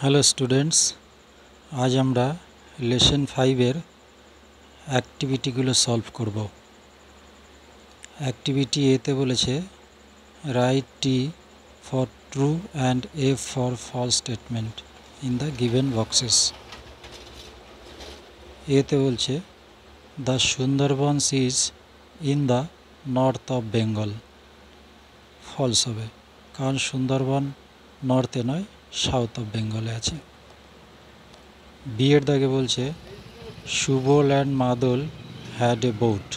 Hello students, আজ আমরা lesson 5-এর অ্যাক্টিভিটিগুলো সলভ করব। অ্যাক্টিভিটি এতে বলেছে write T for true and F for false statement in the given boxes. এতে বলছে the Sundarbans is in the north of Bengal, false হবে, কারণ সুন্দরবন নর্থে নয়, সাউথ অফ বেঙ্গলে আছে। বি এর দাগে বলছে সুবল অ্যান্ড মাদল হ্যাড এ বোট।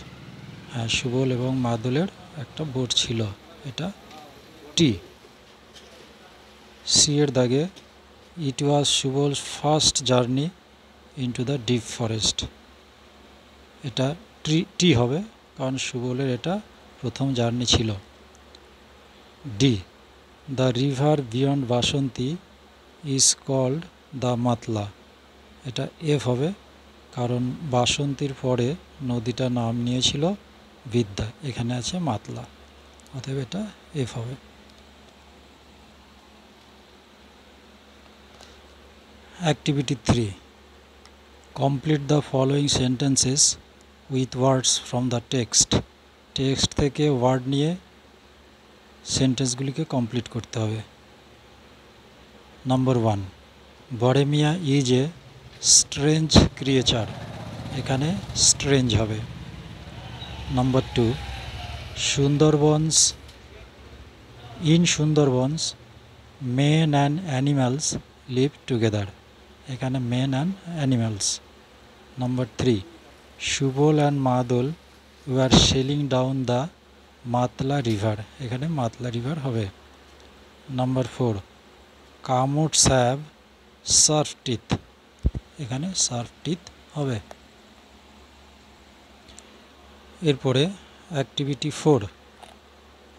হ্যাঁ, সুবল এবং মাদলের একটা বোট ছিল, এটা টি। সি এর দাগে it was Subol's first journey into the deep forest, এটা টি হবে, কারণ সুবলের এটা প্রথম জার্নি ছিল। D the river beyond Basanti is called the Matla, এটা এফ হবে, কারণ বাসন্তীর পরে নদীটার নাম নিয়েছিল বিদ্যা, এখানে আছে মাতলা, অতএব এটা এফ হবে। Activity 3, complete the following sentences with words from the text. Text থেকে ওয়ার্ড নিয়ে সেন্টেন্সগুলিকে কমপ্লিট করতে হবে। নম্বর 1, বরেমিয়া ইজ এ স্ট্রেঞ্জ ক্রিয়েচার, এখানে স্ট্রেঞ্জ হবে। Number 2, Sundarbans in Sundarbans men and animals live together, এখানে men and animals. Number 3, Subol and Madol were sailing down the Matla river, এখানে মাতলা রিভার হবে। Number 4, kamots have sharp teeth, এখানে সার্ফ টিথ হবে। এরপরে activity 4,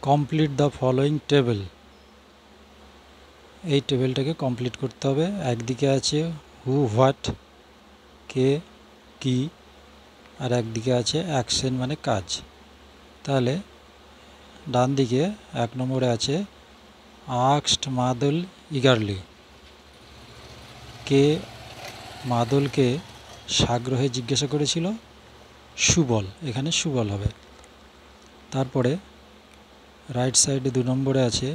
complete the following table. এই টেবিলটাকে complete করতে হবে। একদিকে আছে হু হোয়াট, কে কি, আর একদিকে আছে অ্যাকশন মানে কাজ। তাহলে ডান দিকে 1 নম্বরে আছে আস্কড মাদল ইগারলি, কে মাদলকে সাগ্রহে জিজ্ঞাসা করেছিল? সুবল, এখানে সুবল হবে। তারপরে রাইট সাইডে 2 নম্বরে আছে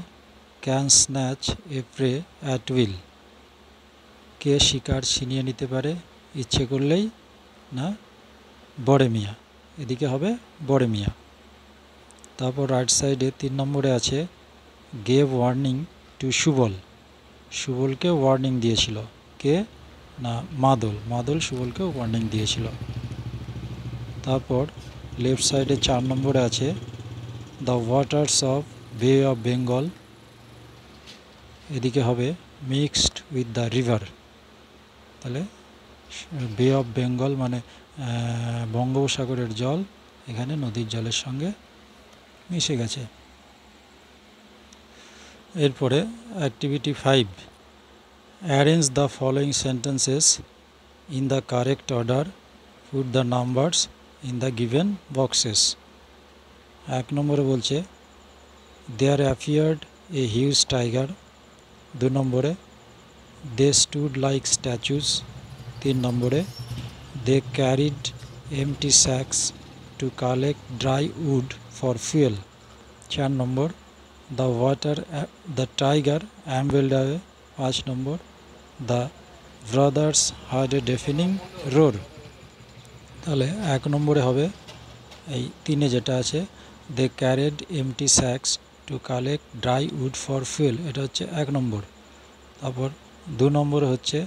can snatch a prey at will, কে শিকার ছিনিয়ে নিতে পারে ইচ্ছে করলেই? না, বরেমিয়া, এদিকে হবে বরেমিয়া। তারপর রাইট সাইডে 3 নম্বরে আছে গেভ ওয়ার্নিং টু সুবল, সুবলকে ওয়ার্নিং দিয়েছিল, কে? না, মাদল, মাদল সুবলকে ওয়ার্নিং দিয়েছিল। তারপর লেফট সাইডে 4 নম্বরে আছে দ্য ওয়াটার্স অফ বে অফ বেঙ্গল, এদিকে হবে মিক্সড উইথ দ্য রিভার, তাহলে বে অফ বেঙ্গল মানে বঙ্গোপসাগরের জল এখানে নদীর জলের সঙ্গে মিশে গেছে। এরপরে activity 5, arrange the following sentences in the correct order, put the numbers in the given boxes. 1 নম্বরে বলছে there appeared a huge tiger. 2 নম্বরে দে স্টুড লাইক স্ট্যাচুস। 3 নম্বরে they carried empty sacks to collect dry wood for fuel. 4 number the tiger ambled away. 5 number the brothers heard a deafening roar. তাহলে 1 নম্বরে হবে এই 3-এ যেটা আছে দে carried empty sacks to collect dry wood for fuel, এটা হচ্ছে 1 number. তারপর 2 নম্বরে হচ্ছে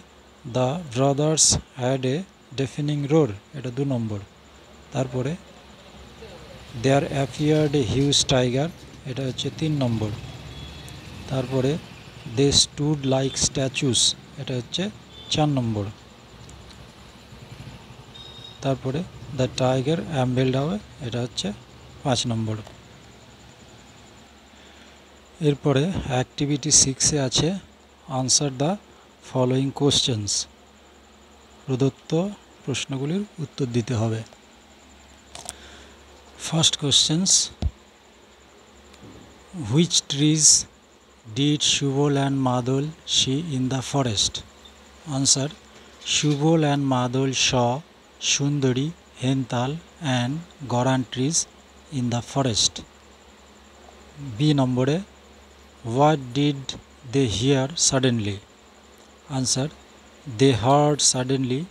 the brothers had a deafening roar, এটা 2 নম্বর। তারপরে there appeared a huge tiger, এটা হচ্ছে 3 নম্বর। তারপরে দে স্টুড লাইক স্ট্যাচুস, এটা হচ্ছে 4 নম্বর। তারপরে দ্য টাইগার অ্যাম্বেলড অ্যাওয়ে, এটা হচ্ছে 5 নম্বর। এরপরে অ্যাক্টিভিটি 6-এ আছে আনসার দ্য ফলোয়িং কোশ্চেন্স, প্রদত্ত প্রশ্নগুলির উত্তর দিতে হবে। First questions, which trees did Subol and Madol see in the forest? Answer: Shubol and Madol saw Sundari, Hental and Goran trees in the forest. B নম্বরে, what did they hear suddenly? Answer: they heard suddenly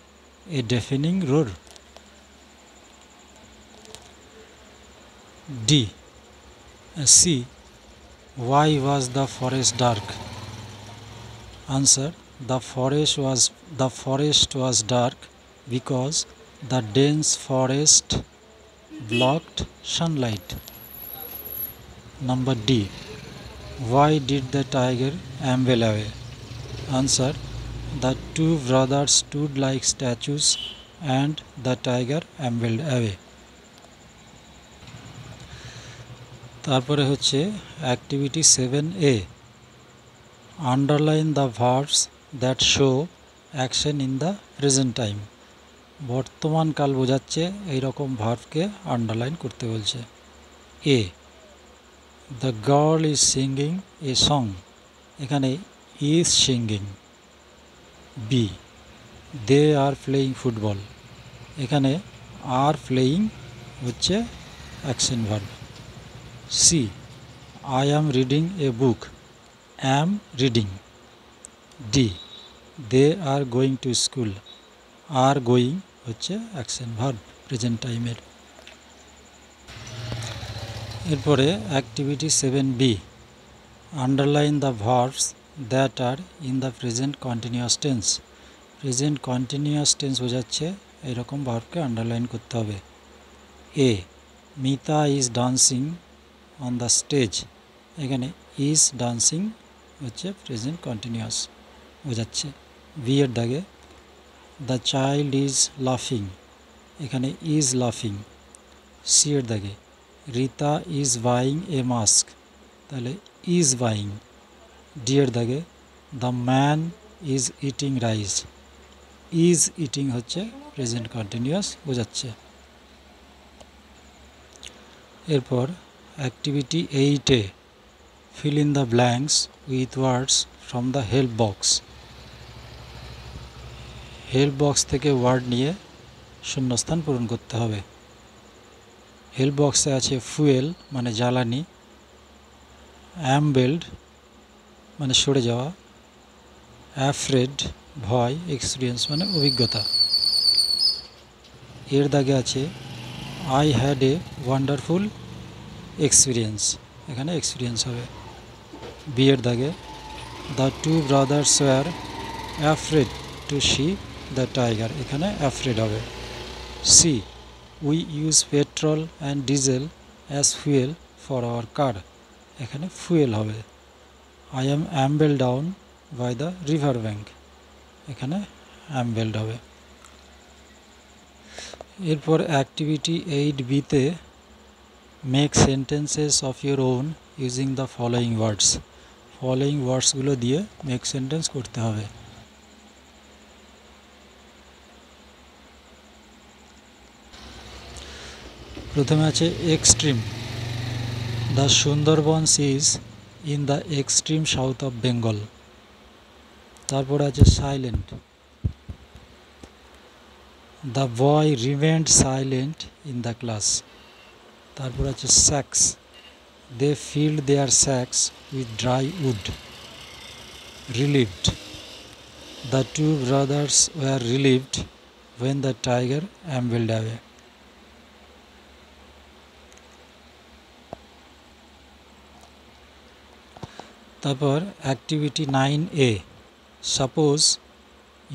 a deafening roar. D. C. Why was the forest dark? Answer: the forest was dark because the dense forest blocked sunlight. Number D. Why did the tiger amble away? Answer: the two brothers stood like statues and the tiger ambled away. তারপরে হচ্ছে activity 7A, underline the verbs that show action in the present time. বর্তমান কাল বোঝাচ্ছে এইরকম ভার্বকে underline করতে বলছে। A, the girl is singing a song, এখানে is singing. B, they are playing football, এখানে আর প্লেয়িং হচ্ছে action verb. C, I am reading a book, am reading. D, they are going to school, are going হচ্ছে action verb present টাইমের। এরপরে activity 7B, underline the verbs that are in the present continuous tense. Present continuous tense বোঝাচ্ছে এইরকম ভার্বকে underline করতে হবে। A, Mita is dancing on the stage, এখানে is dancing হচ্ছে প্রেজেন্ট কন্টিনিউয়াস বোঝাচ্ছে। বি এর দাগে, দ্য চাইল্ড ইজ লাফিং, এখানে ইজ লাফিং। সি এর দাগে, Rita is buying a mask, তাহলে ইজ বাইং। ডি এর দাগে, the man is eating rice, is eating হচ্ছে প্রেজেন্ট কন্টিনিউয়াস বোঝাচ্ছে। এরপর activity 8A, fill in the blanks with words from the help box। Help box থেকে word নিয়ে শূন্যস্থান পূরণ করতে হবে। হেল্প বক্সে আছে ফুয়েল মানে জ্বালানি, অ্যাম্বেল্ড মানে সরে যাওয়া, অ্যাফ্রেড ভয়, এক্সপিরিয়েন্স মানে অভিজ্ঞতা। এর দাগে আছে I had a wonderful experience, এখানে এক্সপিরিয়েন্স হবে। বি এর দাগে, the two brothers were afraid to see the tiger, এখানে অ্যাফ্রেড হবে। C, we use petrol and diesel as fuel for our car, এখানে ফুয়েল হবে। I am amble down by the river bank, এখানে ambled হবে। এরপর activity 8Bতে make sentences of your own using the following words. Following ওয়ার্ডসগুলো দিয়ে make sentence করতে হবে। প্রথমে আছে extreme, the Sundarbans is in the extreme south of Bengal. তারপরে আছে silent, the boy remained silent in the class. তারপর আছে sacks, they filled their sacks with dry wood. Relieved, the two brothers were relieved when the tiger ambled away. তারপর activity 9A, suppose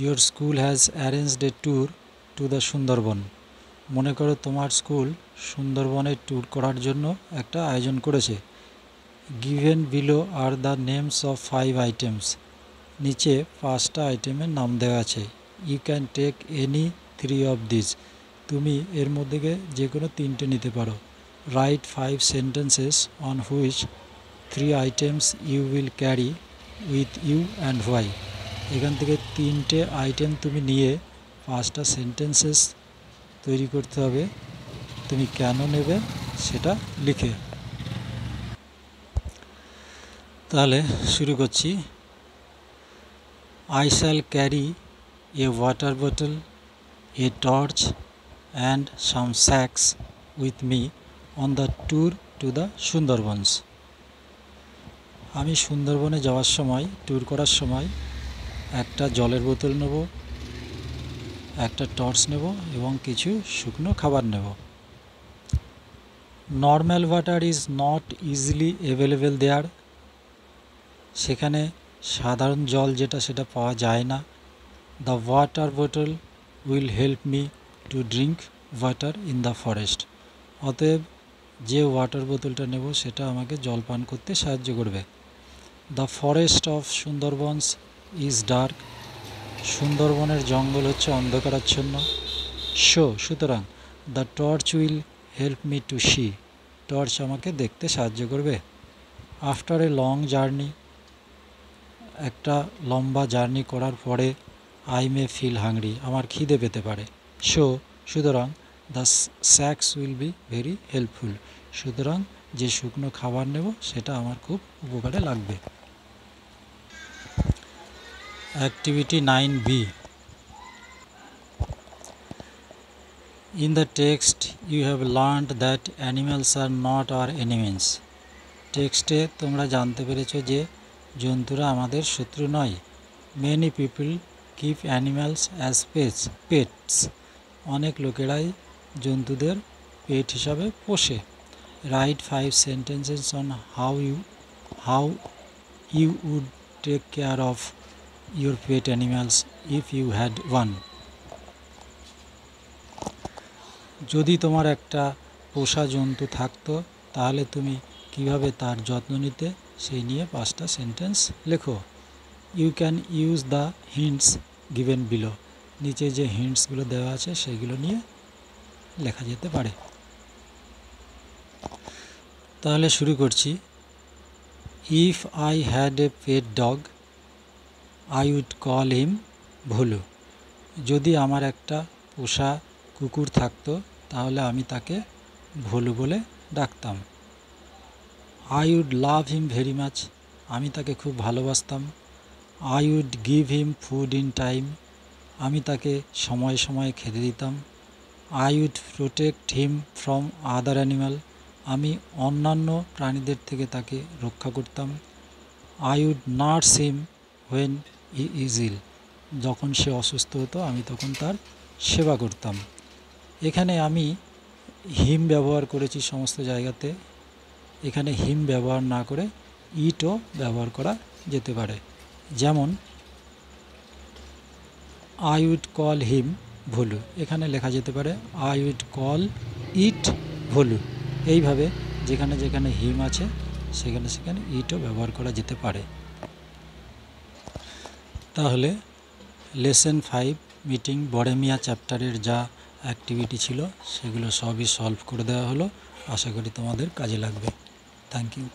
your school has arranged a tour to the Sundarban. মনে করো তোমার school সুন্দরবনের tour করার জন্য একটা আয়োজন করেছে। Given below are the names of 5 items, নিচে 5টা আইটেমের নাম দেওয়া আছে। You can take any 3 of this, তুমি এর মধ্যে যে কোনো 3টে নিতে পারো। Write 5 sentences on which 3 items you will carry with you and why. এখান থেকে 3টে আইটেম তুমি নিয়ে 5টা সেন্টেন্সেস তৈরি করতে হবে, তুমি কেন নেবে সেটা লিখে। তাহলে শুরু করছি। I shall carry a water bottle, a torch and some sacks with me on the tour to the Sundarbans. আমি সুন্দরবনে যাওয়ার সময়, ট্যুর করার সময় একটা জলের বোতল নেব, একটা টর্চ নেব এবং কিছু শুকনো খাবার নেব। Normal water is not easily available there, সেখানে সাধারণ জল যেটা সেটা পাওয়া যায় না। দ্য ওয়াটার বোতল will help me to drink water in the forest. অতএব যে ওয়াটার বোতলটা নেব সেটা আমাকে জল পান করতে সাহায্য করবে। The forest of Sundarbans is dark, সুন্দরবনের জঙ্গল হচ্ছে অন্ধকারাচ্ছন্ন। সুতরাং the torch will help me to see, torch আমাকে দেখতে সাহায্য করবে। আফটার এ লং জার্নি, একটা লম্বা জার্নি করার পরে আই মে ফিল হাংরি, আমার খিদে পেতে পারে। সুতরাং the sacks will be very helpful, সুতরাং যে শুকনো খাবার নেব সেটা আমার খুব উপকারে লাগবে। Activity 9B. In the text you have learned that animals are not our enemies. টেক্সটে তোমরা জানতে পেরেছো যে জন্তুরা আমাদের শত্রু নয়। Many people keep animals as pets. অনেক লোকেরাই জন্তুদের পেট হিসাবে পোষে। Write 5 sentences on how you would take care of your pet animals if you had one. যদি তোমার একটা পোষা জন্তু থাকতো তাহলে তুমি কিভাবে তার যত্ন নিতে সেই নিয়ে 5টা সেন্টেন্স লেখো। You can use the hints given below, নিচে যে হিন্টসগুলো দেওয়া আছে সেইগুলো নিয়ে লেখা যেতে পারে। তাহলে শুরু করছি। If I had a pet dog I would call him Bholu. যদি আমার একটা পোষা কুকুর থাকতো তাহলে আমি তাকে ভোলু বলে ডাকতাম। I would love him very much, আমি তাকে খুব ভালোবাসতাম। I would give him food in time, আমি তাকে সময়ে সময়ে খেতে দিতাম। I would protect him from other animal, আমি অন্যান্য প্রাণীদের থেকে তাকে রক্ষা করতাম। I would nurse him when he is ill, যখন সে অসুস্থ হতো আমি তখন তার সেবা করতাম। এখানে আমি হিম ব্যবহার করেছি সমস্ত জায়গাতে, এখানে হিম ব্যবহার না করে ইটও ব্যবহার করা যেতে পারে। যেমন I would call him Bholu, এখানে লেখা যেতে পারে I would call it Bholu. এইভাবে যেখানে যেখানে হিম আছে সেখানে সেখানে ইটও ব্যবহার করা যেতে পারে। তাহলে লেসন 5 মিটিং বড়েমিয়া চ্যাপ্টারের যা অ্যাক্টিভিটি ছিল সেগুলো সবই সলভ করে দেওয়া হলো। আশা করি তোমাদের কাজে লাগবে। Thank you.